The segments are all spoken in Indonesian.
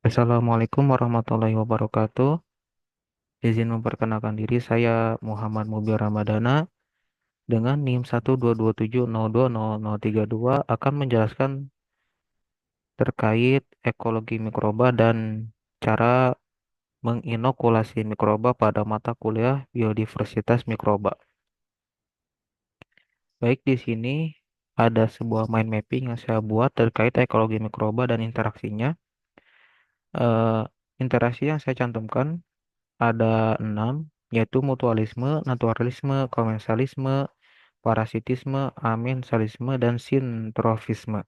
Assalamualaikum warahmatullahi wabarakatuh. Izin memperkenalkan diri, saya Muhammad Mubir Ramadana dengan NIM 12270200032 akan menjelaskan terkait ekologi mikroba dan cara menginokulasi mikroba pada mata kuliah biodiversitas mikroba. Baik, di sini ada sebuah mind mapping yang saya buat terkait ekologi mikroba dan interaksinya. Eh, Interaksi yang saya cantumkan ada 6, yaitu mutualisme, naturalisme, komensalisme, parasitisme, amensalisme, dan sintrofisme.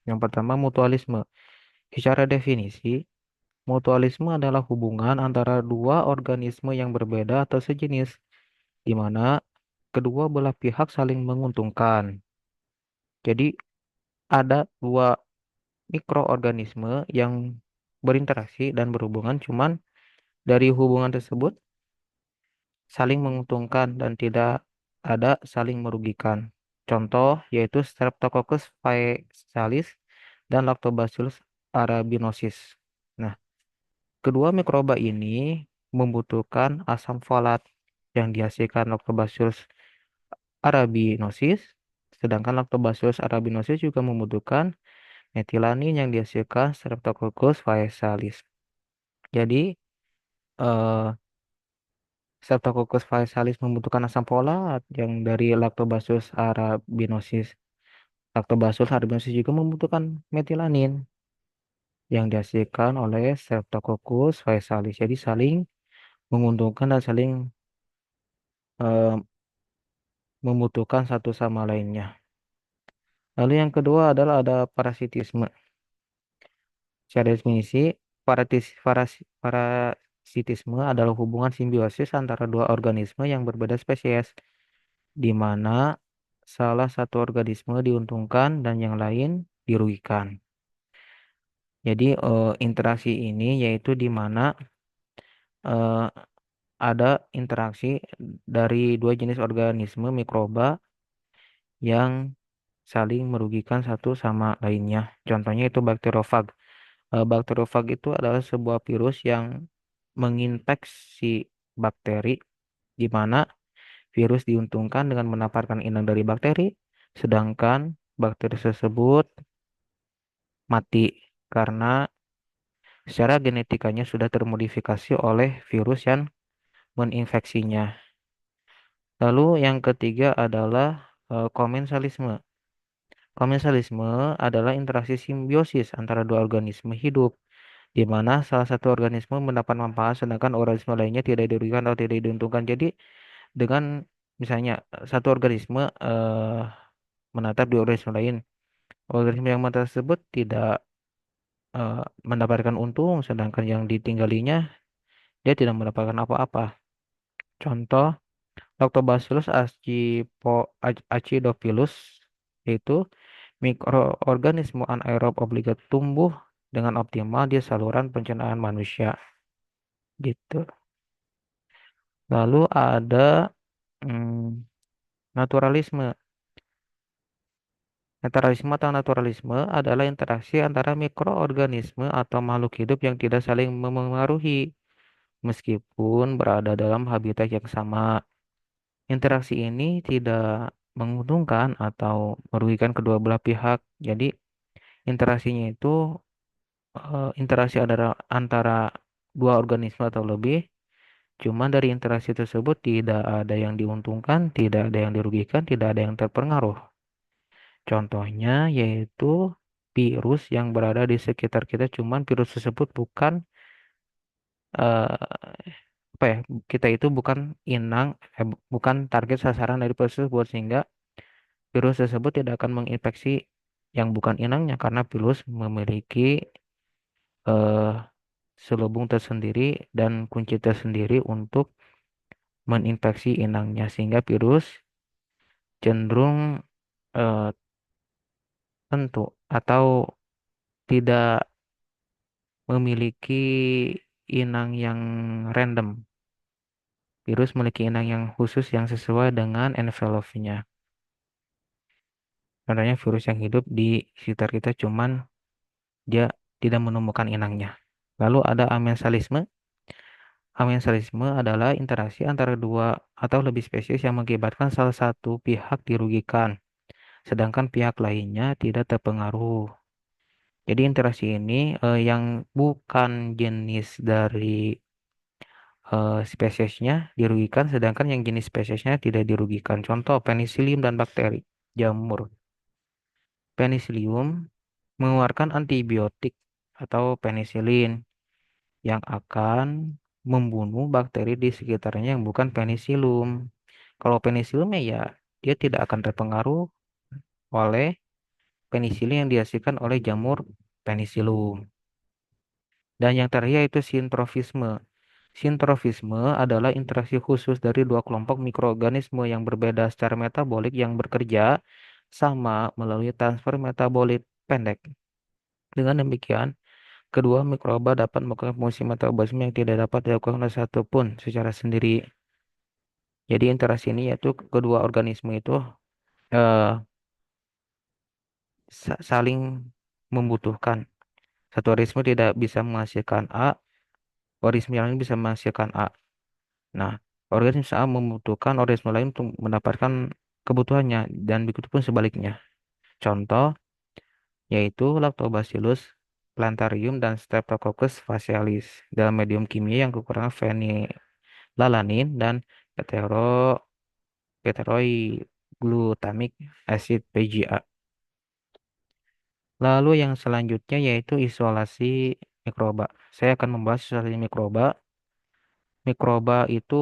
Yang pertama, mutualisme. Secara definisi, mutualisme adalah hubungan antara dua organisme yang berbeda atau sejenis, di mana kedua belah pihak saling menguntungkan. Jadi, ada dua mikroorganisme yang berinteraksi dan berhubungan, cuman dari hubungan tersebut saling menguntungkan dan tidak ada saling merugikan. Contoh yaitu Streptococcus faecalis dan Lactobacillus aeruginosis. Nah, kedua mikroba ini membutuhkan asam folat yang dihasilkan Lactobacillus aeruginosis, sedangkan Lactobacillus aeruginosis juga membutuhkan metilanin yang dihasilkan Streptococcus faecalis. Jadi, eh, Streptococcus faecalis membutuhkan asam folat yang dari Lactobacillus aeruginosis. Lactobacillus aeruginosis juga membutuhkan metilanin yang dihasilkan oleh Streptococcus faecalis. Jadi saling menguntungkan dan saling eh, membutuhkan satu sama lainnya. Lalu yang kedua adalah ada parasitisme. Secara definisi, parasitisme adalah hubungan simbiosis antara dua organisme yang berbeda spesies, di mana salah satu organisme diuntungkan dan yang lain dirugikan. Jadi interaksi ini yaitu di mana eh, ada interaksi dari dua jenis organisme mikroba yang saling merugikan satu sama lainnya. Contohnya itu bakteriofag. Bakteriofag itu adalah sebuah virus yang menginfeksi bakteri, di mana virus diuntungkan dengan mendapatkan inang dari bakteri, sedangkan bakteri tersebut mati karena secara genetikanya sudah termodifikasi oleh virus yang menginfeksinya. Lalu yang ketiga adalah komensalisme. Komensalisme adalah interaksi simbiosis antara dua organisme hidup, di mana salah satu organisme mendapat manfaat sedangkan organisme lainnya tidak dirugikan atau tidak diuntungkan. Jadi dengan misalnya satu organisme menatap di organisme lain, organisme yang menatap tersebut tidak eh, mendapatkan untung, sedangkan yang ditinggalinya dia tidak mendapatkan apa-apa. Contoh, Lactobacillus acidophilus yaitu mikroorganisme anaerob obligat tumbuh dengan optimal di saluran pencernaan manusia. Gitu. Lalu ada hmm, naturalisme. Naturalisme atau naturalisme adalah interaksi antara mikroorganisme atau makhluk hidup yang tidak saling memengaruhi meskipun berada dalam habitat yang sama. Interaksi ini tidak menguntungkan atau merugikan kedua belah pihak. Jadi interaksinya itu interaksi antara dua organisme atau lebih. Cuma dari interaksi tersebut tidak ada yang diuntungkan, tidak ada yang dirugikan, tidak ada yang terpengaruh. Contohnya yaitu virus yang berada di sekitar kita, cuman virus tersebut bukan eh, apa ya? Kita itu bukan inang, bukan target sasaran dari virus tersebut sehingga virus tersebut tidak akan menginfeksi yang bukan inangnya karena virus memiliki eh, selubung tersendiri dan kunci tersendiri untuk menginfeksi inangnya sehingga virus cenderung eh, tentu atau tidak memiliki inang yang random. Virus memiliki inang yang khusus yang sesuai dengan envelope-nya. Contohnya virus yang hidup di sekitar kita cuman dia tidak menemukan inangnya. Lalu ada amensalisme. Amensalisme adalah interaksi antara dua atau lebih spesies yang mengakibatkan salah satu pihak dirugikan, sedangkan pihak lainnya tidak terpengaruh. Jadi interaksi ini yang bukan jenis dari spesiesnya dirugikan, sedangkan yang jenis spesiesnya tidak dirugikan. Contoh penisilium dan bakteri jamur. Penisilium mengeluarkan antibiotik atau penisilin yang akan membunuh bakteri di sekitarnya yang bukan penicillium. Kalau penicillium ya dia tidak akan terpengaruh oleh penisilin yang dihasilkan oleh jamur penicillium. Dan yang terakhir yaitu sintrofisme. Sintrofisme adalah interaksi khusus dari dua kelompok mikroorganisme yang berbeda secara metabolik yang bekerja sama melalui transfer metabolit pendek. Dengan demikian, kedua mikroba dapat melakukan fungsi metabolisme yang tidak dapat dilakukan oleh satu pun secara sendiri. Jadi interaksi ini yaitu kedua organisme itu eh, saling membutuhkan. Satu organisme tidak bisa menghasilkan A, organisme yang lain bisa menghasilkan A. Nah, organisme A membutuhkan organisme lain untuk mendapatkan kebutuhannya dan begitu pun sebaliknya. Contoh yaitu Lactobacillus plantarum dan Streptococcus facialis dalam medium kimia yang kekurangan fenilalanin dan hetero heteroiglutamic acid PGA. Lalu yang selanjutnya yaitu isolasi mikroba. Saya akan membahas isolasi mikroba. Mikroba itu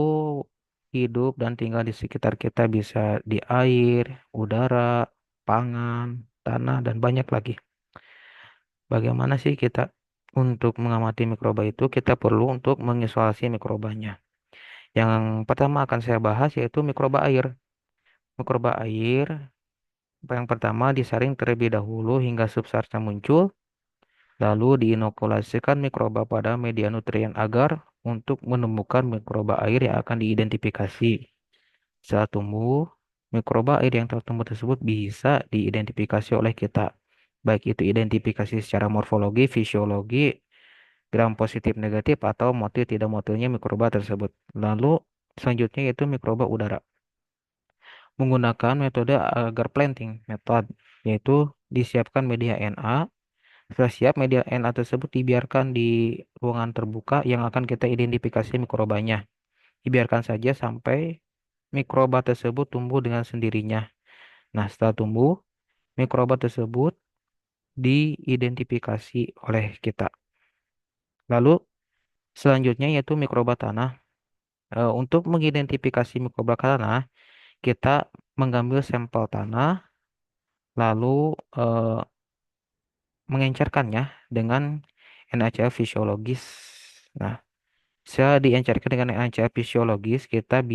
hidup dan tinggal di sekitar kita bisa di air, udara, pangan, tanah, dan banyak lagi. Bagaimana sih kita untuk mengamati mikroba itu? Kita perlu untuk mengisolasi mikrobanya. Yang pertama akan saya bahas yaitu mikroba air. Mikroba air yang pertama disaring terlebih dahulu hingga substratnya muncul. Lalu diinokulasikan mikroba pada media nutrien agar untuk menemukan mikroba air yang akan diidentifikasi. Saat tumbuh, mikroba air yang telah tumbuh tersebut bisa diidentifikasi oleh kita. Baik itu identifikasi secara morfologi, fisiologi, gram positif negatif, atau motil tidak motilnya mikroba tersebut. Lalu selanjutnya yaitu mikroba udara. Menggunakan metode agar planting method, yaitu disiapkan media Na. Setelah siap, media Na tersebut dibiarkan di ruangan terbuka yang akan kita identifikasi mikrobanya. Dibiarkan saja sampai mikroba tersebut tumbuh dengan sendirinya. Nah, setelah tumbuh, mikroba tersebut diidentifikasi oleh kita. Lalu, selanjutnya yaitu mikroba tanah. Untuk mengidentifikasi mikroba tanah, kita mengambil sampel tanah, lalu mengencerkannya dengan NaCl fisiologis. Nah, setelah diencerkan dengan NaCl fisiologis, kita eh,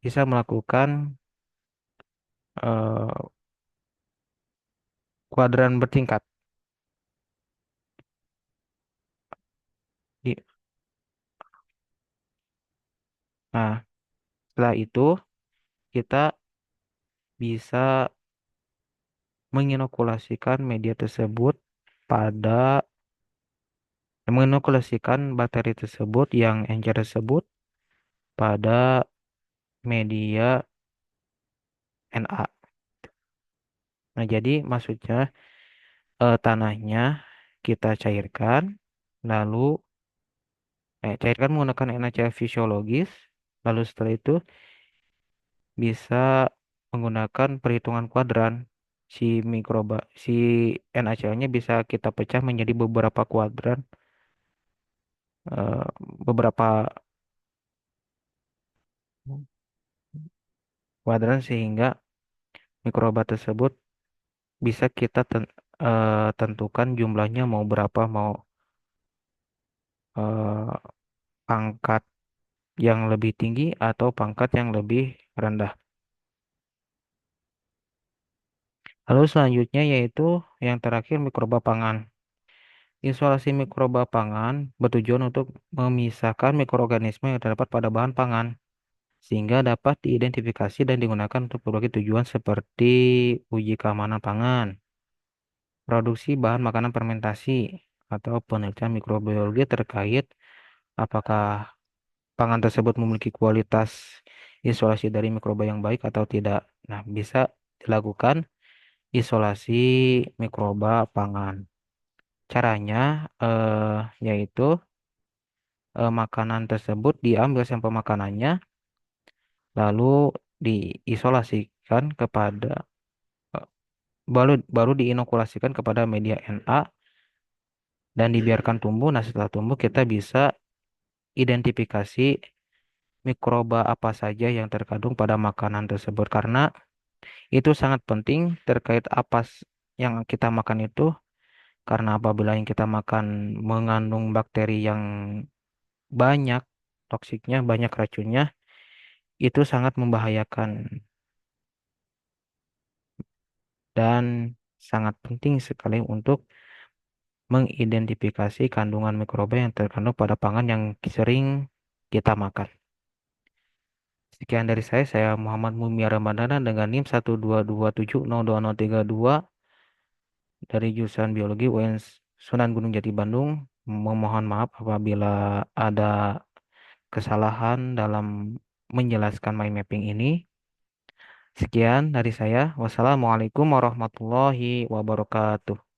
bisa melakukan eh, kuadran bertingkat. Di- Nah, setelah itu kita bisa menginokulasikan media tersebut pada menginokulasikan bakteri tersebut yang encer tersebut pada media Na. Nah, jadi maksudnya tanahnya kita cairkan, lalu cairkan menggunakan NaCl fisiologis, lalu setelah itu bisa menggunakan perhitungan kuadran si mikroba, si NaCl-nya bisa kita pecah menjadi beberapa kuadran, eh, beberapa kuadran sehingga mikroba tersebut bisa kita tentukan jumlahnya mau berapa, mau eh, pangkat yang lebih tinggi atau pangkat yang lebih rendah. Lalu selanjutnya yaitu yang terakhir mikroba pangan. Isolasi mikroba pangan bertujuan untuk memisahkan mikroorganisme yang terdapat pada bahan pangan sehingga dapat diidentifikasi dan digunakan untuk berbagai tujuan seperti uji keamanan pangan. produksi bahan makanan fermentasi atau penelitian mikrobiologi terkait apakah pangan tersebut memiliki kualitas isolasi dari mikroba yang baik atau tidak. Nah, bisa dilakukan isolasi mikroba pangan. Caranya yaitu makanan tersebut diambil sampel makanannya lalu diisolasikan kepada eh, baru diinokulasikan kepada media Na dan dibiarkan tumbuh. Nah, setelah tumbuh kita bisa identifikasi mikroba apa saja yang terkandung pada makanan tersebut karena itu sangat penting terkait yang kita makan itu karena apabila yang kita makan mengandung bakteri yang banyak toksiknya, banyak racunnya, itu sangat membahayakan dan sangat penting sekali untuk mengidentifikasi kandungan mikroba yang terkandung pada pangan yang sering kita makan. Sekian dari saya Muhammad Mumia Ramadana dengan NIM 122702032 dari jurusan Biologi UIN Sunan Gunung Jati Bandung. Memohon maaf apabila ada kesalahan dalam menjelaskan mind mapping ini. Sekian dari saya. Wassalamualaikum warahmatullahi wabarakatuh.